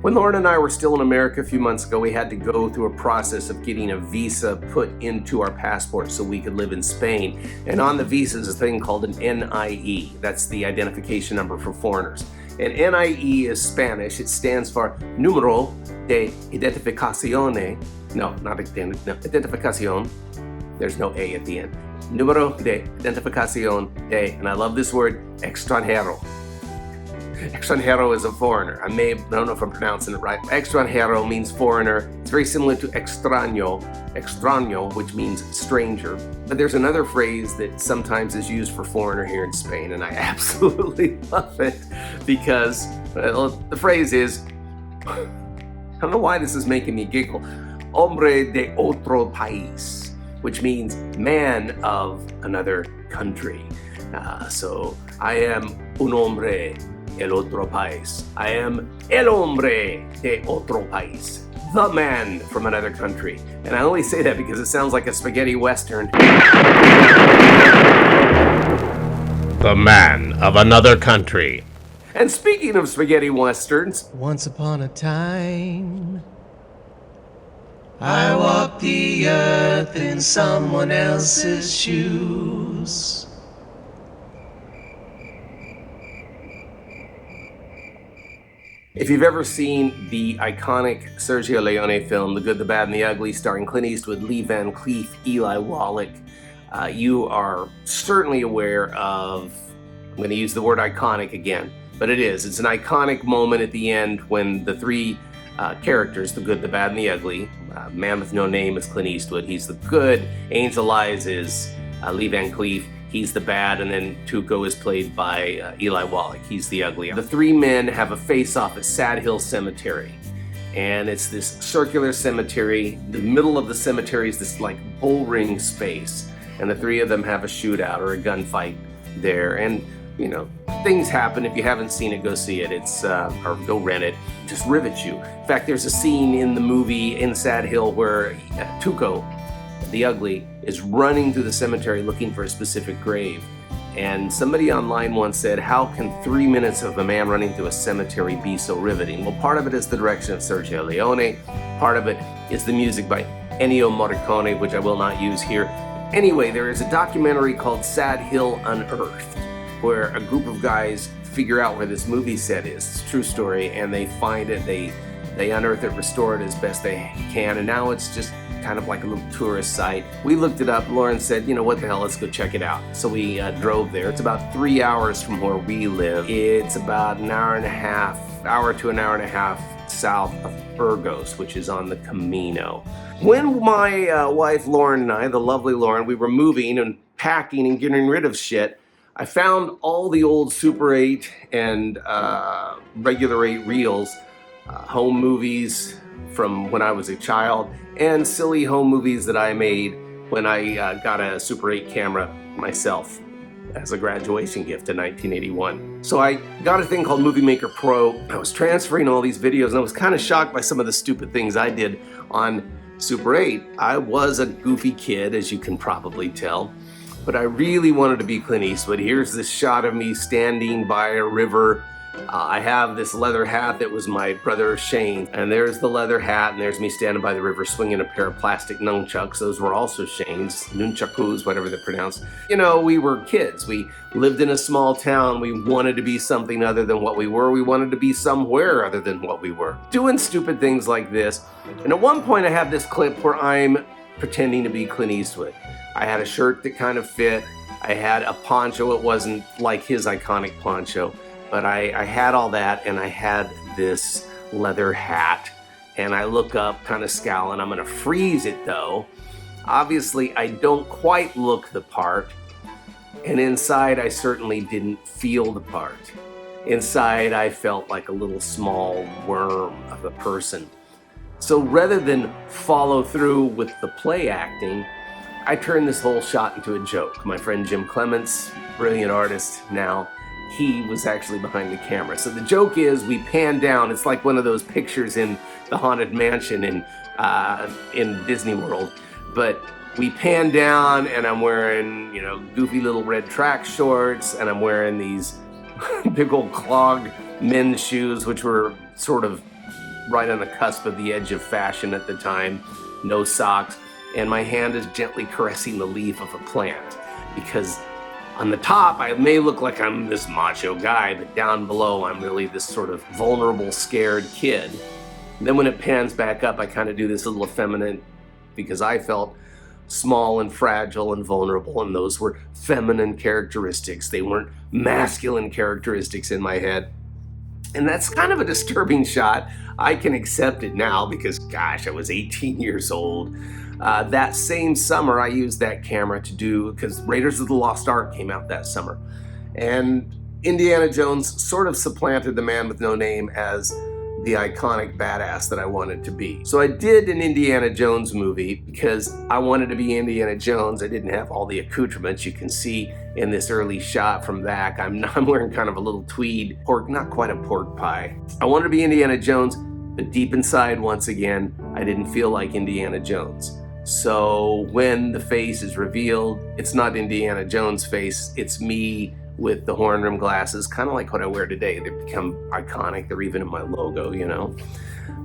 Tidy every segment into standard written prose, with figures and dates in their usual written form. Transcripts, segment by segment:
When Lauren and I were still in America a few months ago, we had to go through a process of getting a visa put into our passport so we could live in Spain. And on the visa is a thing called an NIE. That's the identification number for foreigners. And NIE is Spanish. It stands for Número de Identificación. No, not identificación. There's no A at the end. Número de Identificación de, and I love this word, extranjero. Extranjero is a foreigner. I don't know if I'm pronouncing it right. Extranjero means foreigner. It's very similar to extraño, which means stranger. But there's another phrase that sometimes is used for foreigner here in Spain, and I absolutely love it because the phrase is, I don't know why this is making me giggle, hombre de otro país, which means man of another country. So I am un hombre el otro país. I am el hombre de otro país. The man from another country. And I only say that because it sounds like a spaghetti western. The man of another country. And speaking of spaghetti westerns, once upon a time, I walked the earth in someone else's shoes. if you've ever seen the iconic Sergio Leone film, The Good, the Bad, and the Ugly, starring Clint Eastwood, Lee Van Cleef, Eli Wallach, you are certainly aware of, I'm going to use the word iconic again, but it's an iconic moment at the end when the three characters, the good, the bad, and the ugly, man with no name is Clint Eastwood, he's the good, Angel Eyes is Lee Van Cleef, he's the bad, and then Tuco is played by Eli Wallach, he's the ugly. The three men have a face-off at Sad Hill Cemetery, and it's this circular cemetery. The middle of the cemetery is this like bull ring space, and the three of them have a shootout or a gunfight there, and you know, things happen. If you haven't seen it, go see it. Or go rent it. It just rivets you. In fact, there's a scene in the movie in Sad Hill where Tuco, the ugly, is running through the cemetery looking for a specific grave. And somebody online once said, how can 3 minutes of a man running through a cemetery be so riveting? Well, part of it is the direction of Sergio Leone. Part of it is the music by Ennio Morricone, which I will not use here. Anyway, there is a documentary called Sad Hill Unearthed, where a group of guys figure out where this movie set is. It's a true story, and they find it, they unearth it, restore it as best they can, and now it's just kind of like a little tourist site. We looked it up. Lauren said, you know, what the hell, let's go check it out. So we drove there. It's about 3 hours from where we live. It's about an hour to an hour and a half south of Burgos, which is on the Camino. When my wife Lauren and I, the lovely Lauren, we were moving and packing and getting rid of shit, I found all the old Super 8 and regular 8 reels, home movies from when I was a child, and silly home movies that I made when I got a Super 8 camera myself as a graduation gift in 1981. So I got a thing called Movie Maker Pro. I was transferring all these videos, and I was kind of shocked by some of the stupid things I did on Super 8. I was a goofy kid, as you can probably tell. But I really wanted to be Clint Eastwood. Here's this shot of me standing by a river. I have this leather hat that was my brother Shane, and there's the leather hat, and there's me standing by the river swinging a pair of plastic nunchucks. Those were also Shane's, nunchakus, whatever they're pronounced. You know, we were kids. We lived in a small town. We wanted to be something other than what we were. We wanted to be somewhere other than what we were. Doing stupid things like this. And at one point I have this clip where I'm pretending to be Clint Eastwood. I had a shirt that kind of fit. I had a poncho. It wasn't like his iconic poncho, but I had all that, and I had this leather hat, and I look up kind of scowling. I'm gonna freeze it though. Obviously, I don't quite look the part, and inside I certainly didn't feel the part. Inside I felt like a little small worm of a person. So rather than follow through with the play acting, I turned this whole shot into a joke. My friend Jim Clements, brilliant artist now, he was actually behind the camera. So the joke is we pan down. It's like one of those pictures in the Haunted Mansion in Disney World. But we pan down, and I'm wearing, you know, goofy little red track shorts, and I'm wearing these big old clogged men's shoes, which were sort of right on the cusp of the edge of fashion at the time, no socks, and my hand is gently caressing the leaf of a plant. Because on the top, I may look like I'm this macho guy, but down below, I'm really this sort of vulnerable, scared kid. And then when it pans back up, I kind of do this little effeminate, because I felt small and fragile and vulnerable, and those were feminine characteristics. They weren't masculine characteristics in my head. And that's kind of a disturbing shot. I can accept it now because, gosh, I was 18 years old. That same summer, I used that camera to do, because Raiders of the Lost Ark came out that summer. And Indiana Jones sort of supplanted the man with no name as the iconic badass that I wanted to be. So I did an Indiana Jones movie because I wanted to be Indiana Jones. I didn't have all the accoutrements you can see in this early shot from back. I'm wearing kind of a little tweed pork, not quite a pork pie. I wanted to be Indiana Jones, but deep inside, once again, I didn't feel like Indiana Jones. So when the face is revealed, it's not Indiana Jones' face, it's me with the horn rim glasses, kind of like what I wear today. They've become iconic. They're even in my logo, you know.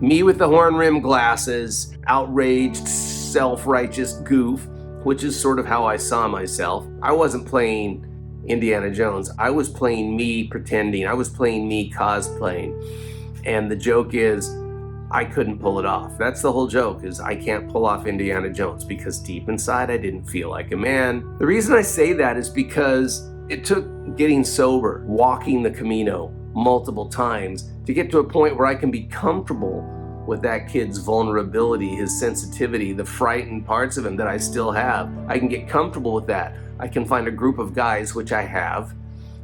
Me with the horn rim glasses, outraged, self-righteous goof, which is sort of how I saw myself. I wasn't playing Indiana Jones. I was playing me pretending. I was playing me cosplaying. And the joke is, I couldn't pull it off. That's the whole joke, is I can't pull off Indiana Jones because deep inside I didn't feel like a man. The reason I say that is because it took getting sober, walking the Camino multiple times to get to a point where I can be comfortable with that kid's vulnerability, his sensitivity, the frightened parts of him that I still have. I can get comfortable with that. I can find a group of guys, which I have,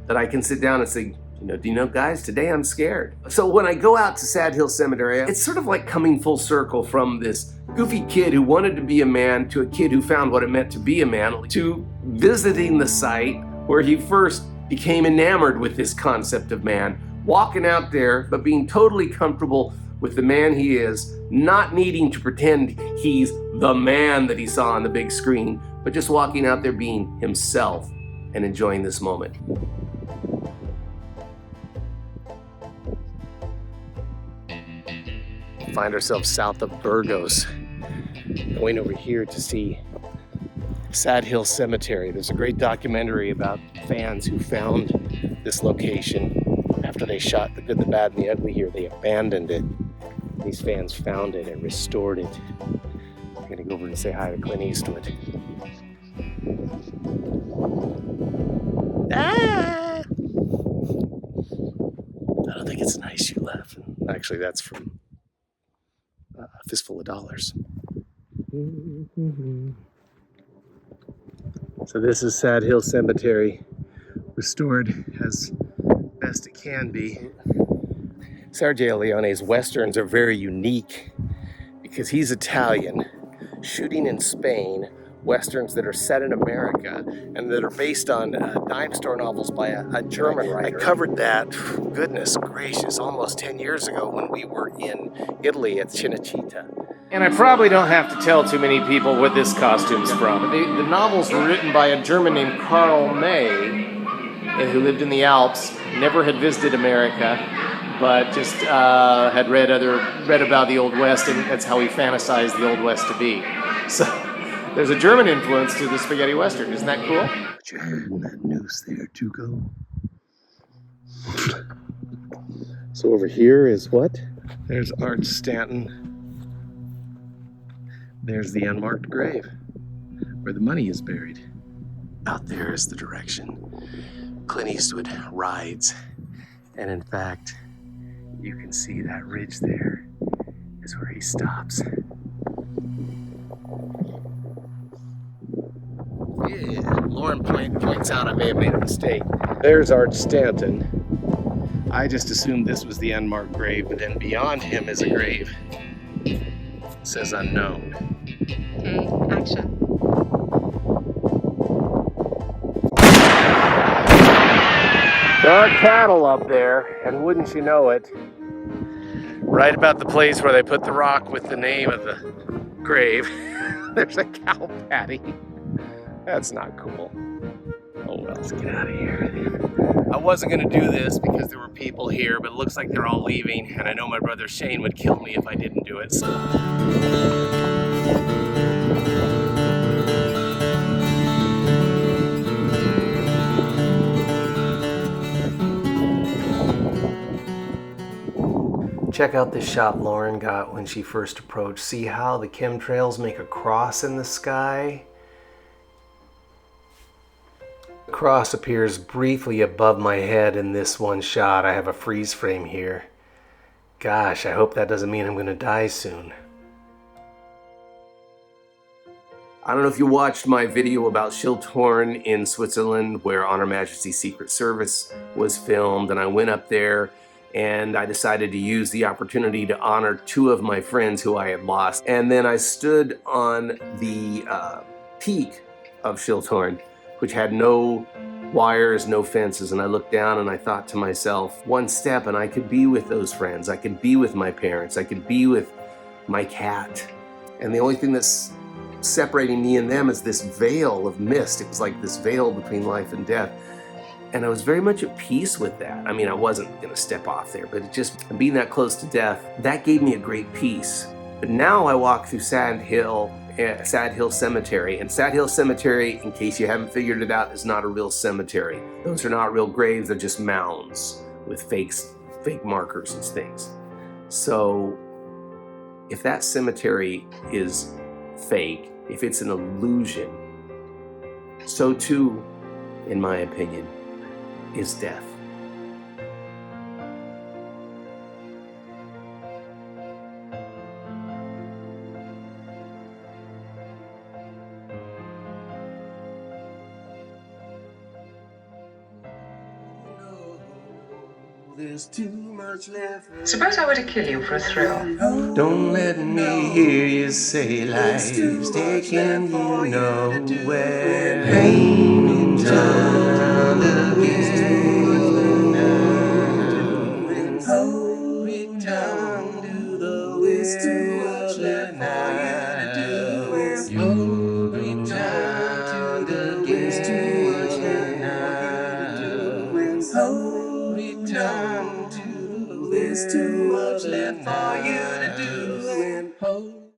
that I can sit down and say, do you know, guys, today I'm scared. So when I go out to Sad Hill Cemetery, it's sort of like coming full circle from this goofy kid who wanted to be a man to a kid who found what it meant to be a man, to visiting the site where he first became enamored with this concept of man, walking out there, but being totally comfortable with the man he is, not needing to pretend he's the man that he saw on the big screen, but just walking out there being himself and enjoying this moment. Find ourselves south of Burgos, going over here to see Sad Hill Cemetery. There's a great documentary about fans who found this location after they shot The Good, the Bad, and the Ugly here. They abandoned it. These fans found it and restored it. I'm gonna go over and say hi to Clint Eastwood. Ah! I don't think it's nice you left. Actually, that's from A Fistful of Dollars. So this is Sad Hill Cemetery, restored as best it can be. Sergio Leone's westerns are very unique because he's Italian, shooting in Spain, westerns that are set in America and that are based on dime store novels by a German writer. I covered that, goodness gracious, almost 10 years ago when we were in Italy at Cinecittà. And I probably don't have to tell too many people what this costume's from. The novels were written by a German named Karl May, who lived in the Alps, never had visited America, but just had read about the Old West, and that's how he fantasized the Old West to be. So there's a German influence to the spaghetti western. Isn't that cool? Put your hand in that noose there, Tuco. So over here is what? There's Art Stanton. There's the unmarked grave where the money is buried. Out there is the direction Clint Eastwood rides. And in fact, you can see that ridge there is where he stops. Yeah, Lauren points out I may have made a mistake. There's Art Stanton. I just assumed this was the unmarked grave, but then beyond him is a grave. It says unknown. Okay, action. There are cattle up there, and wouldn't you know it, right about the place where they put the rock with the name of the grave, there's a cow patty. That's not cool. Oh well, let's get out of here. I wasn't going to do this because there were people here, but it looks like they're all leaving, and I know my brother Shane would kill me if I didn't do it. So. Check out this shot Lauren got when she first approached. See how the chemtrails make a cross in the sky? The cross appears briefly above my head in this one shot. I have a freeze frame here. Gosh, I hope that doesn't mean I'm going to die soon. I don't know if you watched my video about Schilthorn in Switzerland, where On Her Majesty's Secret Service was filmed, and I went up there and I decided to use the opportunity to honor two of my friends who I had lost. And then I stood on the peak of Schilthorn, which had no wires, no fences, and I looked down and I thought to myself, one step and I could be with those friends, I could be with my parents, I could be with my cat. And the only thing that's separating me and them is this veil of mist. It was like this veil between life and death. And I was very much at peace with that. I mean, I wasn't going to step off there, but it just, being that close to death, that gave me a great peace. But now I walk through Sad Hill Cemetery. And Sad Hill Cemetery, in case you haven't figured it out, is not a real cemetery. Those are not real graves, they're just mounds with fake markers and things. So if that cemetery is fake, if it's an illusion, so too, in my opinion, is death. There's too much left. Suppose I were to kill you for a thrill. Don't let me hear you say life's taking you nowhere. Pain down the return to the whistle of the night. You'll return to the